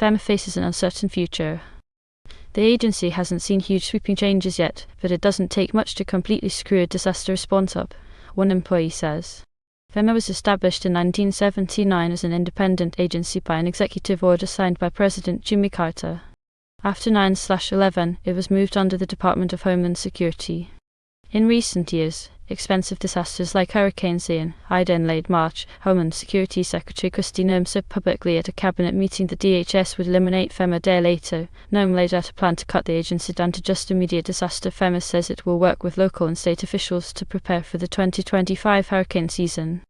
Fema faces an uncertain future. The agency hasn't seen huge sweeping changes yet, but it doesn't take much to completely screw a disaster response up, one employee says. Fema was established in 1979 as an independent agency by an executive order signed by President Jimmy Carter. After 9/11, it was moved under the Department of Homeland Security. In recent years, expensive disasters like Hurricane Ian, Ida in late March, Homeland Security Secretary Kristi Noem said publicly at a cabinet meeting that DHS would eliminate Fema a day later. Noem laid out a plan to cut the agency down to just immediate disaster. Fema says it will work with local and state officials to prepare for the 2025 hurricane season.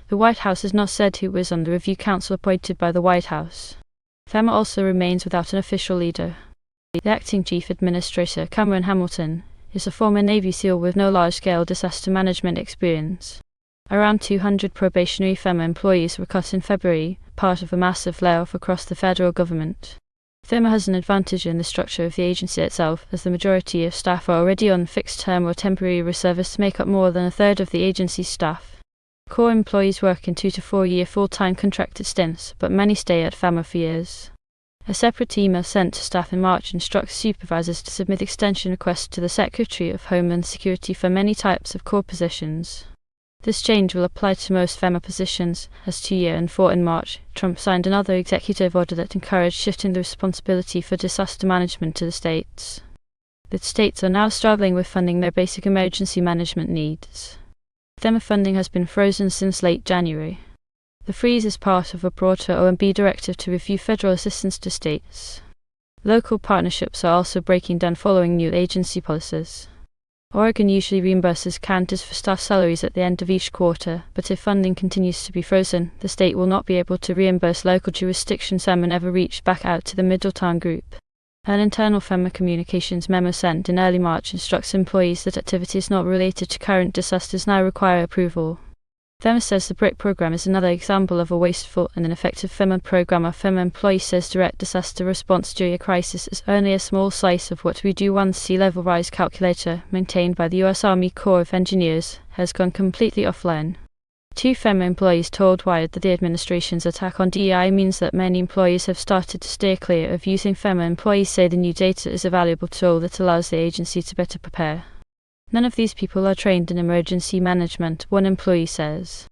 The White House has not said who is on the review council appointed by the White House. Fema also remains without an official leader. The acting chief administrator, Cameron Hamilton, is a former Navy SEAL with no large-scale disaster management experience. Around 200 probationary Fema employees were cut in February, part of a massive layoff across the federal government. Fema has an advantage in the structure of the agency itself, as the majority of staff are already on fixed-term or temporary reservists, make up more than a third of the agency's staff. Core employees work in 2 to 4 year full-time contracted stints, but many stay at Fema for years. A separate email sent to staff in March instructs supervisors to submit extension requests to the Secretary of Homeland Security for many types of core positions. This change will apply to most Fema positions, as 2 years and 4 in March, Trump signed another executive order that encouraged shifting the responsibility for disaster management to the states. The states are now struggling with funding their basic emergency management needs. Fema funding has been frozen since late January. The freeze is part of a broader OMB directive to review federal assistance to states. Local partnerships are also breaking down following new agency policies. Oregon usually reimburses counties for staff salaries at the end of each quarter, but if funding continues to be frozen, the state will not be able to reimburse local jurisdictions Fema never reached back out to the Middletown group. An internal Fema communications memo sent in early March instructs employees that activities not related to current disasters now require approval. Fema says the BRIC program is another example of a wasteful and ineffective Fema program. A Fema employee says direct disaster response during a crisis is only a small slice of what we do. One sea level rise calculator, maintained by the U.S. Army Corps of Engineers, has gone completely offline. 2 Fema employees told Wired that the administration's attack on DEI means that many employees have started to steer clear of using Fema. Employees say the new data is a valuable tool that allows the agency to better prepare. None of these people are trained in emergency management, one employee says.